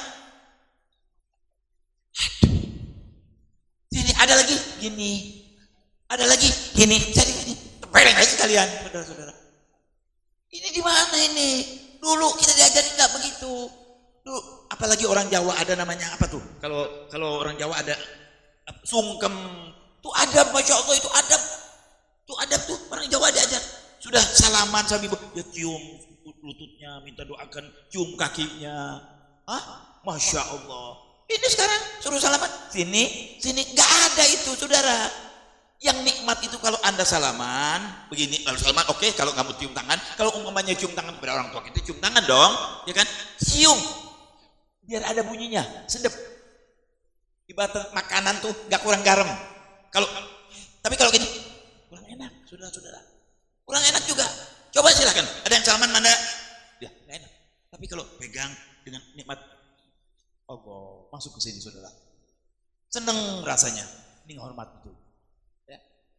Aduh, sini ada lagi gini, ada lagi gini, jadi gini, tepeleng aja sekalian, saudara-saudara. Ini di mana ini? Dulu kita diajarin nggak begitu. Dulu, apalagi orang Jawa ada namanya apa tuh? Kalau orang Jawa ada sungkem. Tuh adab, masya Allah itu adab. Tuh adab tuh orang Jawa diajar. Sudah salaman sama ibu, ya cium lututnya, minta doakan, cium kakinya. Masya Allah. Ini sekarang suruh salaman, sini, nggak ada itu, saudara. Yang nikmat itu kalau Anda salaman, begini, kalau salaman oke, kalau nggak mau cium tangan, kalau umpamanya cium tangan kepada orang tua kita, cium tangan dong, ya kan? Cium, biar ada bunyinya, sedep. Ibarat makanan tuh nggak kurang garam. Tapi kalau gini, kurang enak, saudara-saudara. Kurang enak juga. Coba silakan, ada yang salaman mana? Ya, nggak enak. Tapi kalau pegang dengan nikmat, Allah masuk ke sini, saudara. Seneng rasanya, ini hormat betul.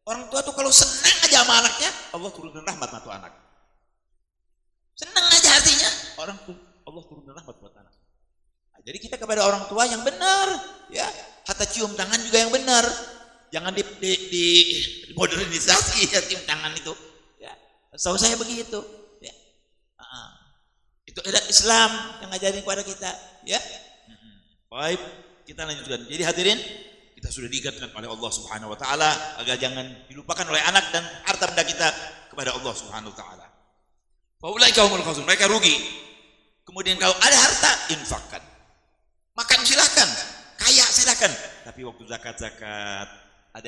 Orang tua tuh kalau senang aja sama anaknya, Allah turunkan rahmat untuk anak. Senang aja artinya, orang tuh Allah turunkan rahmat buat anak. Nah, jadi kita kepada orang tua yang benar, ya, kata cium tangan juga yang benar. Jangan di modernisasi ya cium tangan itu. Ya, setahu saya begitu. Ya. Itu adat Islam yang ngajarin kepada kita. Ya. Baik, kita lanjutkan. Jadi hadirin, kita sudah diingatkan oleh Allah Subhanahu wa taala agar jangan dilupakan oleh anak dan harta benda kita kepada Allah Subhanahu wa taala. Faulaika humul khasirun, mereka rugi. Kemudian kalau ada harta, infakkan. Makan silahkan, kaya silahkan. Tapi waktu zakat ada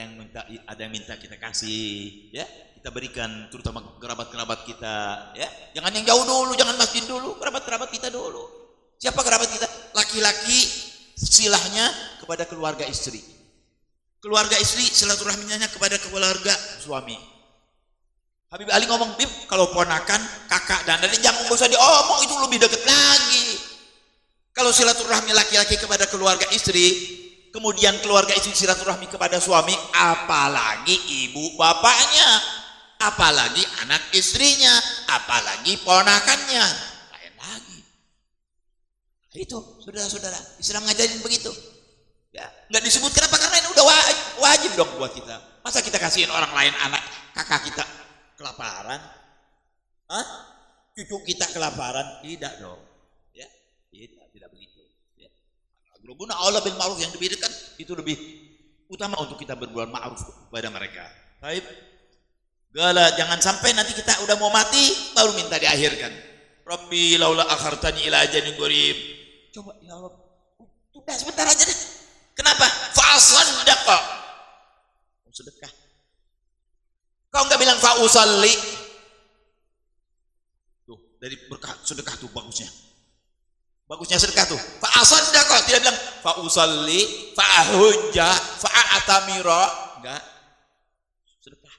yang minta kita kasih, ya. Kita berikan terutama kerabat-kerabat kita, ya. Jangan yang jauh dulu, jangan masjid dulu, kerabat-kerabat kita dulu. Siapa kerabat kita? Laki-laki silahnya kepada keluarga istri. Keluarga istri silaturahminya kepada keluarga suami. Habib Ali ngomong, Bib, kalau ponakan, kakak dan adik jangan usah diomong, itu lebih dekat lagi. Kalau silaturahmi laki-laki kepada keluarga istri, kemudian keluarga istri silaturahmi kepada suami, apalagi ibu bapaknya, apalagi anak istrinya, apalagi ponakannya, lain lagi. Itu saudara-saudara, Islam ngajarin begitu. Ya, nggak disebut kenapa? Karena ini udah wajib dong buat kita. Masa kita kasihin orang lain, anak kakak kita kelaparan, cucu kita kelaparan? Tidak dong. Ya, tidak begitu. Ya. Agrobuna Allah bil ma'ruf yang diberikan itu lebih utama untuk kita berbuat ma'ruf kepada mereka. Baik. Gala, jangan sampai nanti kita udah mau mati baru minta diakhirkan. Rabbi laula akhartani ila ajalin qarib. Coba ya Allah, udah sebentar aja deh. Kenapa? Fa'asaddaqa. Sedekah. Kau enggak bilang fa'usalli. Tuh, dari berkah sedekah tuh bagusnya. Bagusnya sedekah tuh. Fa'asaddaqa, tidak bilang fa'usalli, fa'ahujja, fa'atamira. Enggak. Sedekah.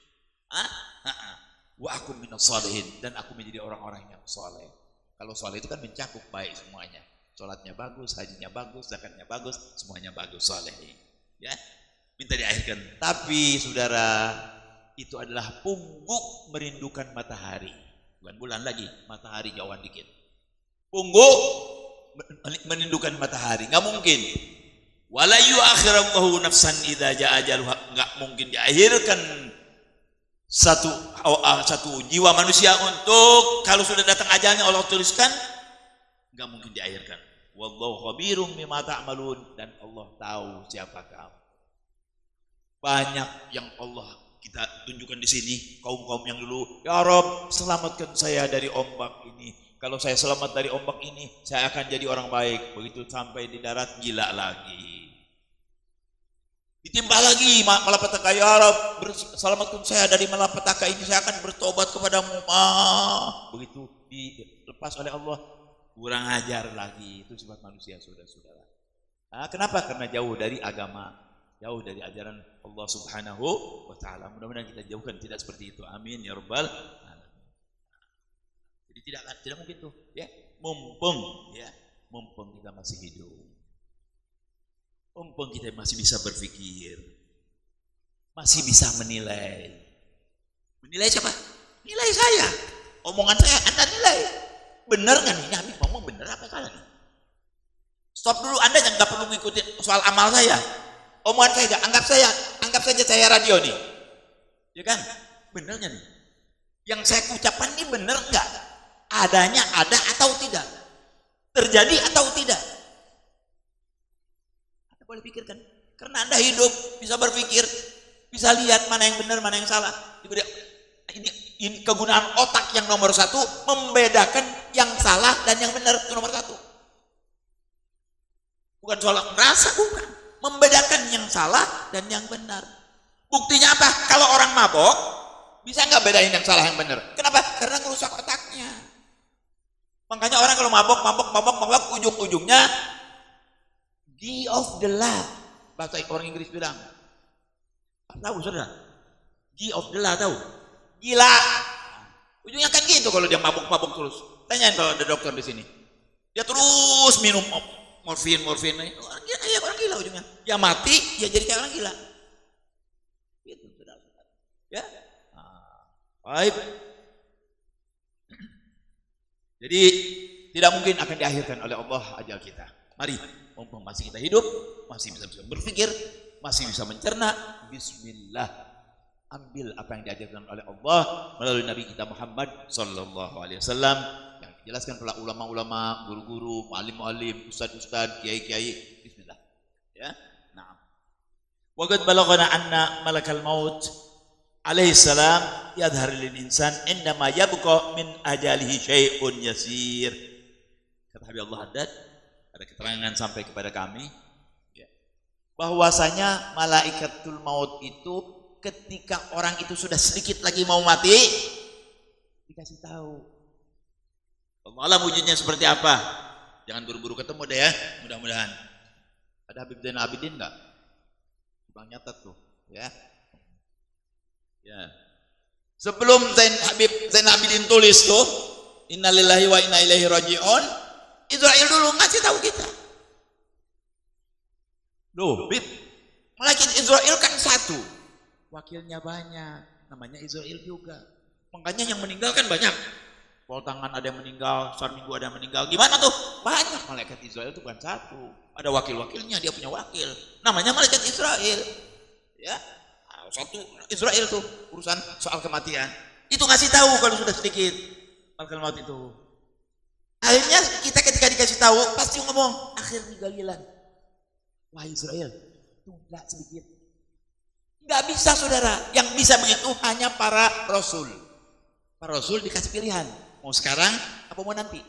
Wa akun minas shalihin, dan aku menjadi orang-orang yang saleh. Kalau saleh itu kan mencakup baik semuanya. Sholatnya bagus, hajinya bagus, zakatnya bagus, semuanya bagus, saleh. Ya, minta diakhirkan. Tapi saudara, itu adalah pungguk merindukan matahari. Bukan bulan lagi, matahari jauhan dikit. Pungguk merindukan matahari, nggak mungkin. Wala yu'akhirallahu nafsan idza jaa ajaluha, nggak mungkin diakhirkan satu jiwa manusia untuk kalau sudah datang ajalnya Allah tuliskan, nggak mungkin diakhirkan. Wallahu khabirum bima ta'malun, dan Allah tahu siapa kamu. Banyak yang Allah kita tunjukkan di sini, kaum-kaum yang dulu, ya Rabb, selamatkan saya dari ombak ini. Kalau saya selamat dari ombak ini, saya akan jadi orang baik. Begitu sampai di darat, gila lagi. Ditimpa lagi malapetaka, ya Rabb, selamatkan saya dari malapetaka ini, saya akan bertobat kepadamu. Begitu dilepas oleh Allah, kurang ajar lagi. Itu sifat manusia, saudara-saudara. Kenapa? Karena jauh dari agama. jauh dari ajaran Allah Subhanahu wa taala. Mudah-mudahan kita jauhkan tidak seperti itu. Amin ya rabbal alamin. Jadi tidak mungkin tuh, ya. Mumpung kita masih hidup. Mumpung kita masih bisa berpikir. Masih bisa menilai. Menilai siapa? Nilai saya. Omongan saya Anda nilai. Benar kan ini Habib ngomong benar apa salah nih? Stop dulu, Anda yang nggak perlu ngikutin soal amal saya. Omongan saya, anggap saja saya radio nih. Ya kan? Benernya nih. Yang saya ucapkan ini benar enggak? Adanya ada atau tidak? Terjadi atau tidak? Anda boleh pikirkan. Karena Anda hidup, bisa berpikir, bisa lihat mana yang benar, mana yang salah. Ini kegunaan otak yang nomor satu, membedakan yang salah dan yang benar itu nomor satu. Bukan soal merasa, bukan. Membedakan yang salah dan yang benar. Buktinya apa? Kalau orang mabok, bisa nggak bedain yang salah yang benar? Kenapa? Karena ngerusak otaknya. Makanya orang kalau mabok, ujung-ujungnya G of the law. Bahasa orang Inggris bilang. Tahu saudara? G of the law tahu? Gila. Ujungnya kan gitu kalau dia mabok terus. Tanyain kalau ada dokter di sini. Dia terus minum morfin. Orang gila ujungnya. Dia mati, dia jadi kayak orang gila. Gitu, saudara. Ya. Baik. Jadi tidak mungkin akan diakhirkan oleh Allah ajal kita. Mari, mumpung masih kita hidup, masih bisa berpikir, masih bisa mencerna, bismillah. Ambil apa yang diajarkan oleh Allah melalui Nabi kita Muhammad sallallahu alaihi wasallam yang dijelaskan oleh ulama-ulama, guru-guru, muallim-muallim, ustaz-ustaz, kiai-kiai. Bismillah. Ya. Naam. Wa qad balaghana anna malakal maut alaihi salam yadhhar lil insan indama yabqa min ajalihi syai'un yasir. Kata Habib Allah Haddad, ada keterangan sampai kepada kami ya, bahwasanya malaikatul maut itu ketika orang itu sudah sedikit lagi mau mati dikasih tahu. Allah wujudnya seperti apa? Jangan buru-buru ketemu deh ya, mudah-mudahan. Ada Habib Zainal Abidin enggak? Bang nyatat tuh, ya. Ya. Sebelum Habib Zainal Abidin tulis tuh, innalillahi wa inna ilaihi raji'un, Israel dulu ngasih tahu kita. Loh, Bib, malaikat Israel kan satu, wakilnya banyak, namanya Israel juga. Makanya yang meninggal kan banyak. Pol tangan ada yang meninggal, Sar Minggu ada yang meninggal. Gimana tuh? Banyak. Malaikat Israel itu bukan satu. Ada wakil-wakilnya, dia punya wakil. Namanya malaikat Israel. Ya. Satu Israel tuh urusan soal kematian. Itu ngasih tahu kalau sudah sedikit malaikat maut itu. Akhirnya kita ketika dikasih tahu pasti ngomong akhir galilan. Wahai Israel, tunggu sedikit. Nggak bisa saudara, yang bisa begitu hanya para rasul. Para rasul dikasih pilihan, mau sekarang apa mau nanti.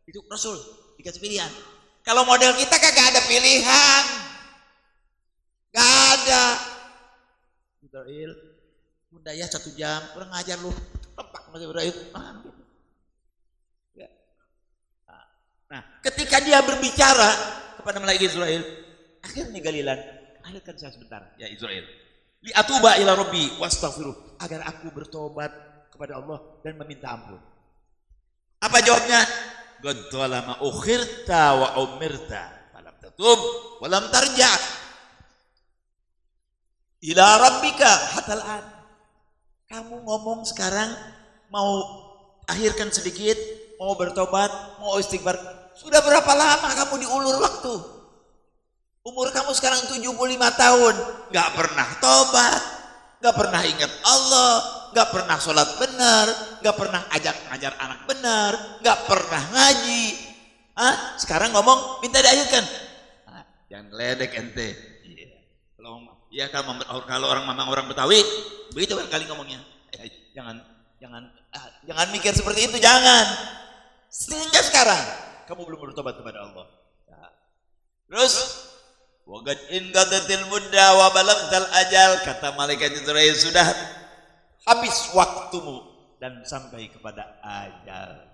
Itu rasul dikasih pilihan. Kalau model kita kagak ada pilihan, nggak ada. Israel, udah ya 1 jam, kurang ngajar lu, lepak masih Israel. Nah, ketika dia berbicara kepada malaikat Israel, akhirnya galilan, akhirkan saya sebentar, ya Israel. Li atuba ila rabbi wastaghfiruh, agar aku bertobat kepada Allah dan meminta ampun. Apa jawabnya? Qad talama ukhirta wa umirta falam tatub wa lam tarja ila rabbika hatal an. Kamu ngomong sekarang mau akhirkan sedikit, mau bertobat, mau istighfar. Sudah berapa lama kamu diulur waktu? Umur kamu sekarang 75 tahun, gak pernah tobat, gak pernah ingat Allah, gak pernah sholat benar, gak pernah ajar anak benar, gak pernah ngaji. Sekarang ngomong minta diakhirkan. Jangan ledek ente. Kalau orang Betawi begitu kali ngomongnya. Jangan mikir seperti itu, jangan. Sehingga sekarang kamu belum bertobat kepada Allah. Terus waqad in qadatil mudda wa balagtal ajal, kata malaikat Israel, sudah habis waktumu dan sampai kepada ajal.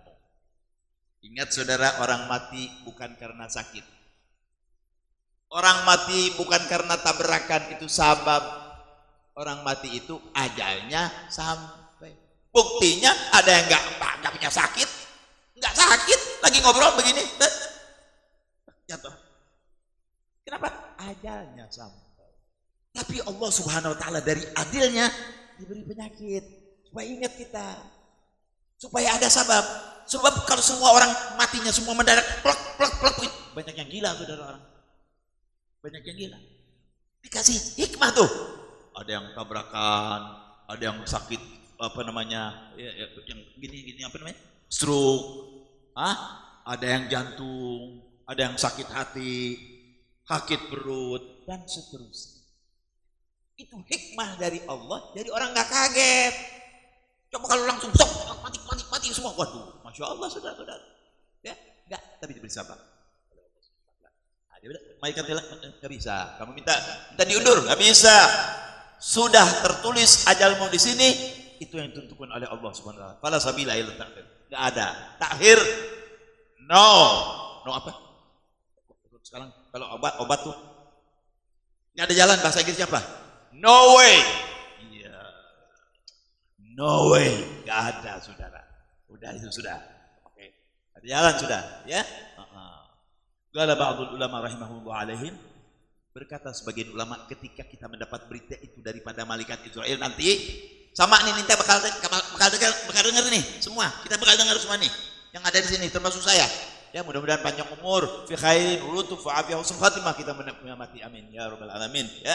Ingat saudara, orang mati bukan karena sakit. Orang mati bukan karena tabrakan, itu sabab. Orang mati itu ajalnya sampai. Buktinya ada yang nggak punya sakit, nggak sakit, lagi ngobrol begini, jatuh. Kenapa? Ajalnya sampai. Tapi Allah Subhanahu Wa Taala dari adilnya diberi penyakit supaya ingat kita, supaya ada sabab. Sebab kalau semua orang matinya semua mendadak, plak, banyak yang gila, saudara orang. Banyak yang gila. Dikasih hikmah tuh. Ada yang tabrakan, ada yang sakit yang gini apa namanya? Stroke. Ada yang jantung, ada yang sakit hati, sakit perut dan seterusnya. Itu hikmah dari Allah, jadi orang nggak kaget. Coba kalau langsung mati semua, waduh, masya Allah saudara-saudara. Ya, nggak, tapi diberi sabar. Malaikat bilang nggak bisa, kamu minta diundur, nggak bisa. Sudah tertulis ajalmu di sini, itu yang ditentukan oleh Allah Subhanahu Wa Taala. Fala sabila ila takhir, nggak ada takhir, no apa? Sekarang kalau obat tuh nggak ada jalan, bahasa Inggrisnya apa? No way, iya, no way, nggak ada saudara. Udah itu sudah, oke, ada jalan sudah, ya. Qala ba'dul ulama rahimahullah alaihim, berkata sebagian ulama, ketika kita mendapat berita itu daripada malaikat Israel nanti, sama nih kita bakal dengar nih semua, kita bakal dengar semua nih yang ada di sini termasuk saya. Ya, mudah-mudahan panjang umur, fi khairin ulutuf wa afiyah husnul khatimah, kita mati amin ya rabbal alamin, ya.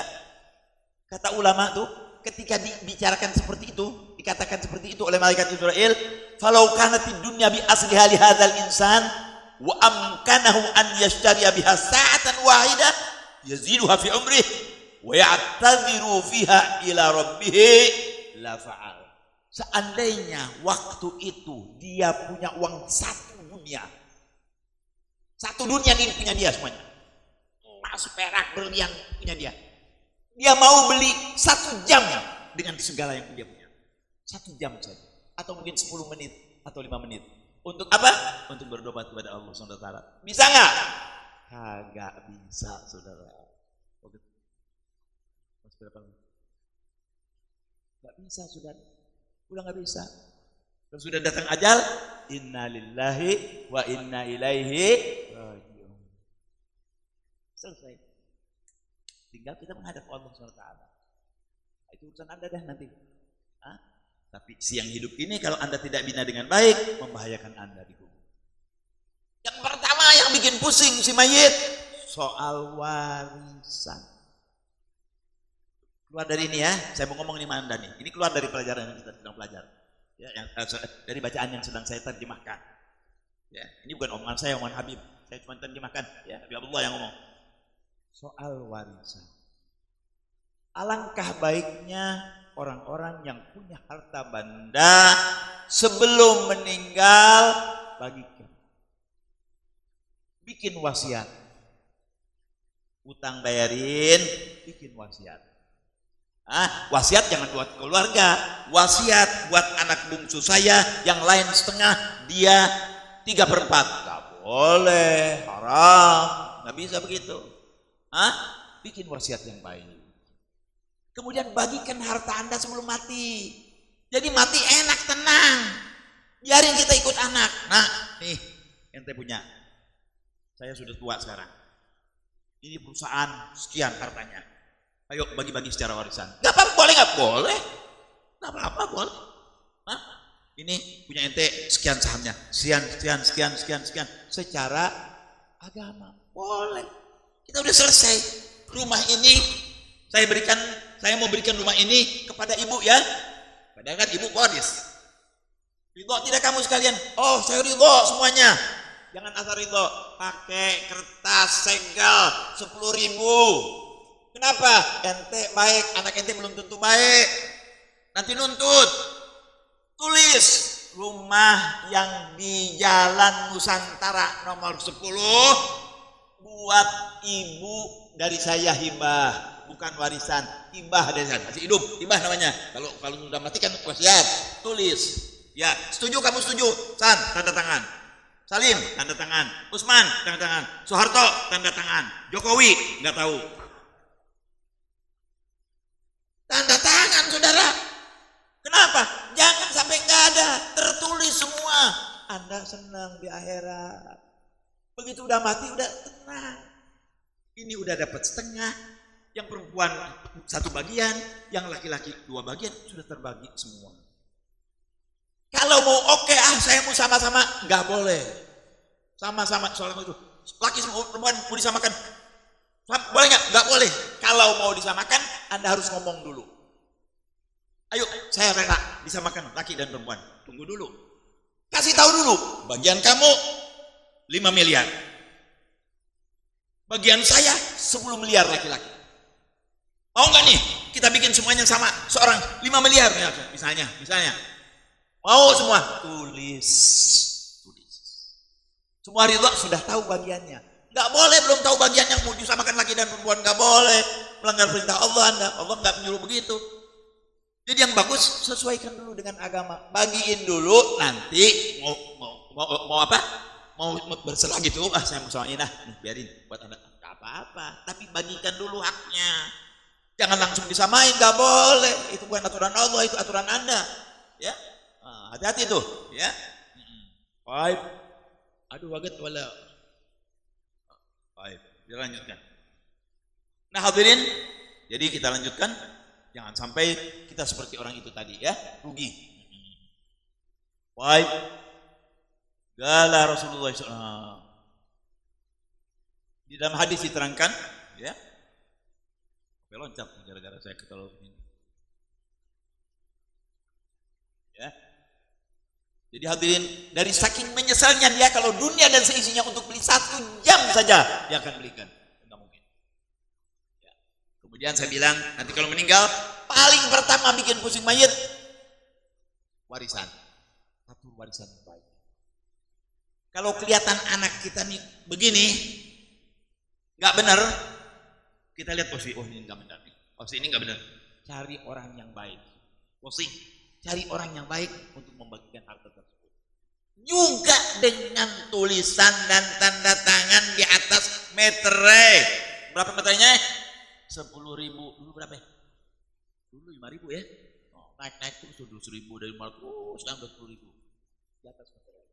Kata ulama tuh ketika dibicarakan seperti itu, dikatakan seperti itu oleh malaikat Israel, falau kanatid dunya bi asliha li hadzal insan wa amkanahu an yashtariya biha sa'atan wahidah yaziduha fi umrih wa ya'tadhiru fiha ila rabbih la fa'al. Seandainya waktu itu dia punya uang satu dunia ini punya dia semuanya, emas, perak, berlian punya dia, dia mau beli 1 jam dengan segala yang dia punya, 1 jam saja, atau mungkin 10 menit atau 5 menit. Untuk apa? Untuk berdoa kepada Allah Subhanahu Wa Taala. Bisa nggak? Kagak bisa, saudara. Nggak bisa, saudara. Udah nggak bisa. Kalau sudah datang ajal, inna lillahi wa inna ilaihi raji'un. Selesai. Tinggal kita menghadap Allah Subhanahu Wa Taala. Itu urusan Anda dah nanti. Tapi siang hidup ini kalau Anda tidak bina dengan baik, membahayakan Anda di kubur. Yang pertama yang bikin pusing si mayit, soal warisan. Keluar dari ini ya, saya mau ngomong ini sama Anda nih. Ini keluar dari pelajaran yang kita sedang belajar. Ya, dari bacaan yang sedang saya terjemahkan. Ya, ini bukan omongan saya, omongan Habib. Saya cuma terjemahkan. Ya, Habib Allah yang ngomong. Soal warisan. Alangkah baiknya orang-orang yang punya harta benda sebelum meninggal bagikan, bikin wasiat, utang bayarin, bikin wasiat. Wasiat jangan buat keluarga, wasiat buat anak bungsu saya, yang lain setengah, dia 3/4. Gak boleh, haram, gak bisa begitu. Bikin wasiat yang baik. Kemudian bagikan harta Anda sebelum mati. Jadi mati enak, tenang. Biarin kita ikut anak. Nah, nih, ente punya. Saya sudah tua sekarang. Ini perusahaan sekian hartanya. Ayo bagi-bagi secara warisan. Gak apa-apa, boleh gak? Boleh. Gak apa-apa, boleh. Ini punya ente sekian sahamnya. Sekian. Secara agama. Boleh. Kita udah selesai. Rumah ini saya mau berikan rumah ini kepada ibu ya. Padahal kan ibu waris. Ridho tidak kamu sekalian? Oh, saya ridho semuanya. Jangan asal ridho. Pakai kertas segel 10.000. Kenapa? Ente baik, anak ente belum tentu baik. Nanti nuntut. Tulis rumah yang di Jalan Nusantara nomor 10 buat ibu dari saya hibah. Bukan warisan, hibah dari sana. Masih hidup, hibah namanya. Kalau sudah mati kan wasiat. Tulis. Ya, setuju kamu setuju. San, tanda tangan. Salim, tanda tangan. Usman, tanda tangan. Soeharto, tanda tangan. Jokowi, nggak tahu. Tanda tangan, saudara. Kenapa? Jangan sampai nggak ada, tertulis semua. Anda senang di akhirat. Begitu udah mati, udah tenang. Ini udah dapat setengah. Yang perempuan 1 bagian, yang laki-laki 2 bagian, sudah terbagi semua. Kalau mau oke, saya mau sama-sama, nggak boleh. Sama-sama soal itu. Laki sama perempuan mau disamakan, boleh nggak? Nggak boleh. Kalau mau disamakan, Anda harus ngomong dulu. Ayo, saya rela disamakan laki dan perempuan. Tunggu dulu. Kasih tahu dulu. Bagian kamu 5 miliar. Bagian saya 10 miliar laki-laki. Mau nggak nih? Kita bikin semuanya sama. Seorang 5 miliar ya, misalnya. Mau semua? Tulis. Semua ridho sudah tahu bagiannya. Nggak boleh belum tahu bagiannya mau disamakan laki dan perempuan, nggak boleh. Melanggar perintah Allah Anda. Allah nggak menyuruh begitu. Jadi yang bagus sesuaikan dulu dengan agama. Bagiin dulu, nanti mau apa? Mau berserah gitu. Saya mau samain biarin buat Anda. Nggak apa-apa. Tapi bagikan dulu haknya. Jangan langsung disamain, nggak boleh. Itu bukan aturan Allah, itu aturan Anda. Ya, hati-hati tuh. Ya. Baik. Aduh, waget wala. Baik, dilanjutkan. Nah hadirin, jadi kita lanjutkan. Jangan sampai kita seperti orang itu tadi ya, rugi. Baik. Gala Rasulullah SAW. Di dalam hadis diterangkan, ya. Loncat gara-gara saya ketawa ini. Ya. Jadi hadirin, dari saking menyesalnya dia kalau dunia dan seisinya untuk beli 1 jam saja dia akan belikan. Enggak mungkin. Ya. Kemudian saya bilang, nanti kalau meninggal paling pertama bikin pusing mayit warisan. Atur warisan baik. Kalau kelihatan anak kita nih begini enggak benar, kita lihat oh ini enggak benar nih. Ini enggak benar. Cari orang yang baik. Cari orang yang baik untuk membagikan harta tersebut. Juga dengan tulisan dan tanda tangan di atas meterai. Berapa meterainya? 10.000. Dulu berapa ya? Dulu 5.000 ya? Naik terus 1.000 dari 500 sampai 10.000 di atas meterai.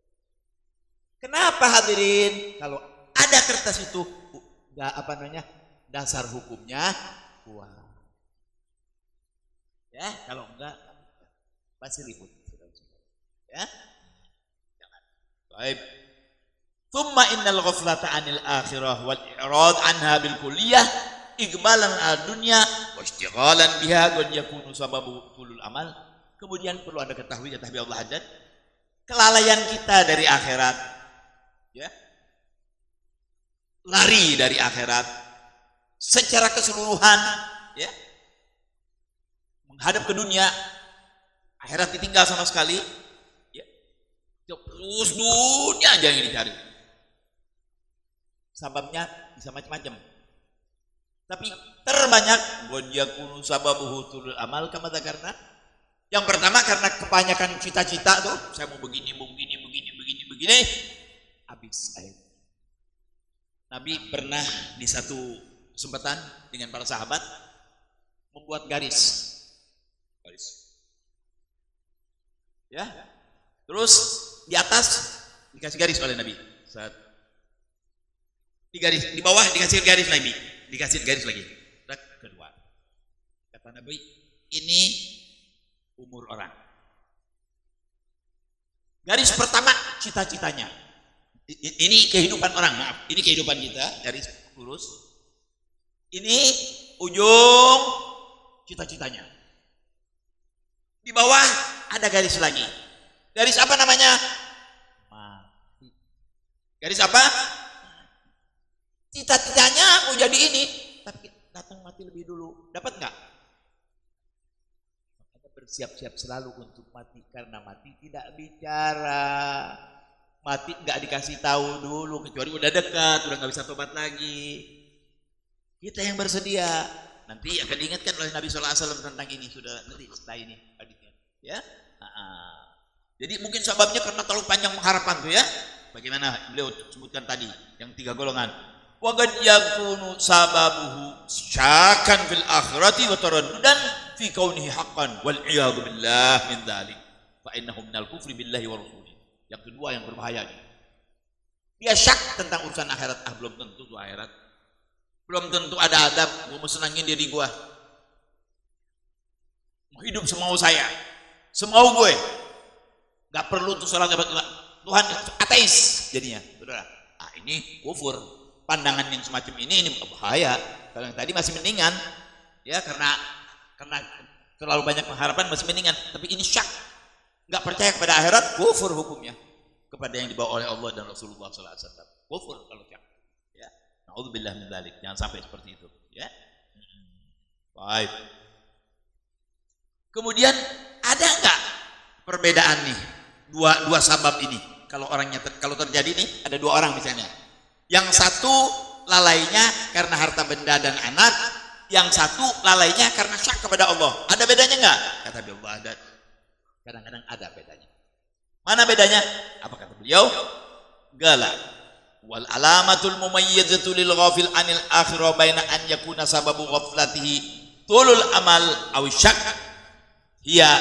Kenapa hadirin? Kalau ada kertas itu dasar hukumnya kuat. Ya, kalau enggak pasti ribut. Ya. Jangan. Baik. Thumma innal ghaflata 'anil akhirah wal i'rad 'anha bil kulliyah igmalan ad-dunya wa istighalan biha qad yakunu sababu tulul amal. Kemudian perlu Anda ketahui kata Allah Haddad, kelalaian kita dari akhirat. Ya. Lari dari akhirat secara keseluruhan, ya. Menghadap ke dunia, akhirat ditinggal sama sekali, ya. Terus dunia aja yang dicari. Sababnya bisa macam-macam. Tapi terbanyak yakunu sababuhu tulul amal kama dzakarna. Yang pertama karena kebanyakan cita-cita tuh, saya mau begini, habis air. Nabi pernah di satu kesempatan dengan para sahabat membuat garis. Ya. Terus di atas dikasih garis oleh Nabi. Di bawah dikasih garis Nabi. Dikasih garis lagi. Kedua. Kata Nabi, ini umur orang. Garis pertama cita-citanya. Ini kehidupan orang, maaf. Ini kehidupan kita, garis lurus. Ini ujung cita-citanya. Di bawah ada garis lagi. Garis apa namanya? Mati. Garis apa? Cita-citanya mau jadi ini, tapi datang mati lebih dulu. Dapat nggak? Makanya bersiap-siap selalu untuk mati, karena mati tidak bicara. Mati nggak dikasih tahu dulu, kecuali udah dekat, udah nggak bisa tobat lagi. Kita yang bersedia. Nanti akan diingatkan oleh Nabi SAW tentang ini, sudah nanti setelah ini hadisnya. Ya. Jadi mungkin sebabnya karena terlalu panjang pengharapan tuh ya. Bagaimana beliau sebutkan tadi yang 3 golongan. Wa qad yakunu sababuhu syakan fil akhirati wa taraddudan fi kaunihi haqqan wal iyad billah min dzalik fa innahu minal kufri billahi wa rasulih. Yang kedua yang berbahaya, dia syak tentang urusan akhirat. Belum tentu tuh akhirat, belum tentu ada adab. Gua mau senangin diri gua, mau hidup semau saya, semau gue, nggak perlu tuh sholat Tuhan. Ateis jadinya, saudara. Ini kufur. Pandangan yang semacam ini bahaya. Kalau yang tadi masih mendingan, ya karena terlalu banyak pengharapan masih mendingan. Tapi ini syak, nggak percaya kepada akhirat, kufur hukumnya kepada yang dibawa oleh Allah dan Rasulullah SAW. Kufur kalau syak. Ya, naudzubillah min dzalik. Jangan sampai seperti itu. Ya, baik. Kemudian ada nggak perbedaan nih dua sabab ini? Kalau orangnya kalau terjadi nih ada 2 orang misalnya. Yang satu lalainya karena harta benda dan anak, yang satu lalainya karena syak kepada Allah. Ada bedanya enggak? Kata beliau ada. Kadang-kadang ada bedanya. Mana bedanya? Apa kata beliau? Gala wal alamatul mumayyizatu lil ghafil anil akhirah baina an yakuna sababu ghaflatihi tulul amal aw syak hiya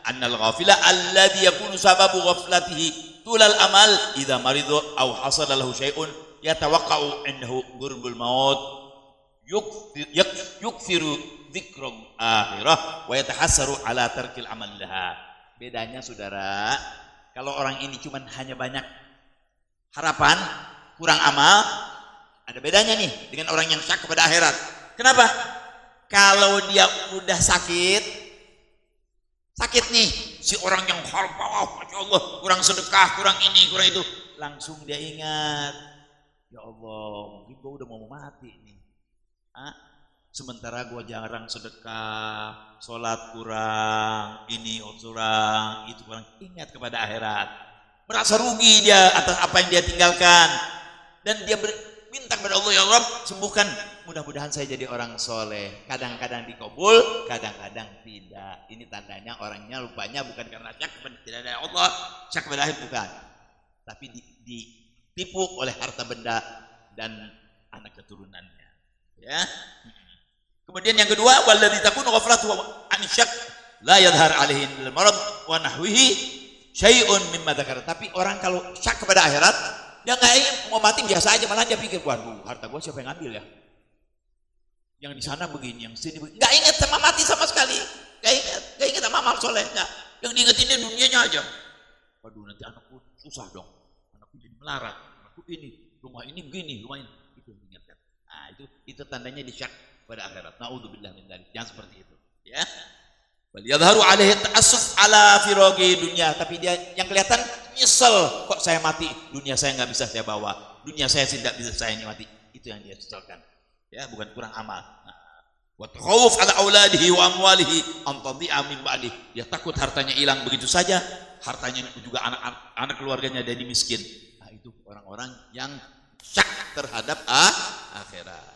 annal ghafila alladhi yakunu sababu ghaflatihi tulal amal idza maridu aw hasala lahu syai'un yatawaqqa'u indahu qurbul maut yukthiru dzikra akhirah wa yatahassaru ala tarkil amal laha. Bedanya saudara, kalau orang ini cuman hanya banyak harapan, kurang amal, ada bedanya nih dengan orang yang syak kepada akhirat. Kenapa? Kalau dia udah sakit nih, si orang yang harpa, masya Allah, kurang sedekah, kurang ini, kurang itu, langsung dia ingat, ya Allah, mungkin gue udah mau mati nih. Sementara gue jarang sedekah, sholat kurang, ini kurang, itu kurang. Ingat kepada akhirat. Merasa rugi dia atas apa yang dia tinggalkan. Dan dia minta kepada Allah, ya Allah, sembuhkan. Mudah-mudahan saya jadi orang soleh. Kadang-kadang dikabul, kadang-kadang tidak. Ini tandanya orangnya lupanya bukan karena syak kepada tidak ada Allah, syak kepada akhirat bukan. Tapi ditipu oleh harta benda dan anak keturunannya. Ya. Kemudian yang kedua, walladzi takunu ghaflatu an syak la yadhhar alaihi al-marad wa nahwihi syai'un mimma dzakara. Tapi orang kalau syak kepada akhirat, dia enggak ingin mau mati biasa aja, malah dia pikir, waduh, harta gua siapa yang ngambil ya? Yang di sana begini, yang sini begini. Enggak ingat sama mati sama sekali. Enggak ingat sama amal soleh, enggak. Yang diingetin dunianya aja. Waduh, nanti anakku susah dong. Anakku jadi melarat. Anakku ini, rumah ini begini, rumah ini. Itu yang diingatkan. Nah, itu tandanya disyak pada akhirat. Naudzubillah min dzalik. Jangan seperti itu, ya. Wal yadhharu alaihi ta'assuf ala firaqi dunya, tapi dia yang kelihatan nyesel, kok saya mati, dunia saya enggak bisa saya bawa, dunia saya tidak bisa saya nikmati. Itu yang dia sesalkan. Ya, bukan kurang amal. Wa takhawuf ala auladihi wa amwalihi an tadhi'a min ba'di. Dia takut hartanya hilang begitu saja, hartanya juga anak keluarganya jadi miskin. Nah, itu orang-orang yang syak terhadap akhirat.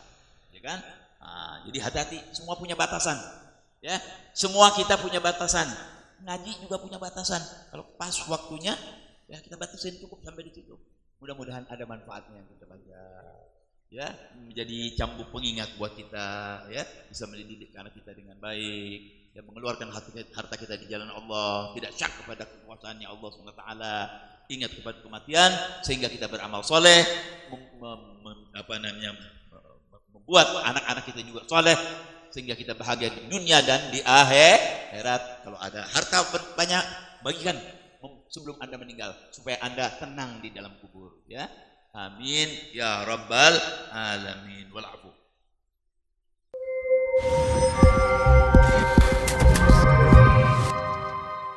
Ya kan? Nah, jadi hati-hati, semua punya batasan. Ya, semua kita punya batasan. Ngaji juga punya batasan. Kalau pas waktunya, ya kita batasin, cukup sampai di situ. Mudah-mudahan ada manfaatnya yang kita baca. Ya, menjadi cambuk pengingat buat kita, ya, bisa mendidik anak kita dengan baik, dan mengeluarkan harta kita di jalan Allah, tidak syak kepada kekuasaannya Allah SWT, ingat kepada kematian, sehingga kita beramal soleh, membuat anak-anak kita juga soleh, sehingga kita bahagia di dunia dan di akhirat. Kalau ada harta banyak, bagikan sebelum Anda meninggal, supaya Anda tenang di dalam kubur, ya. Amin ya rabbal alamin wal afu.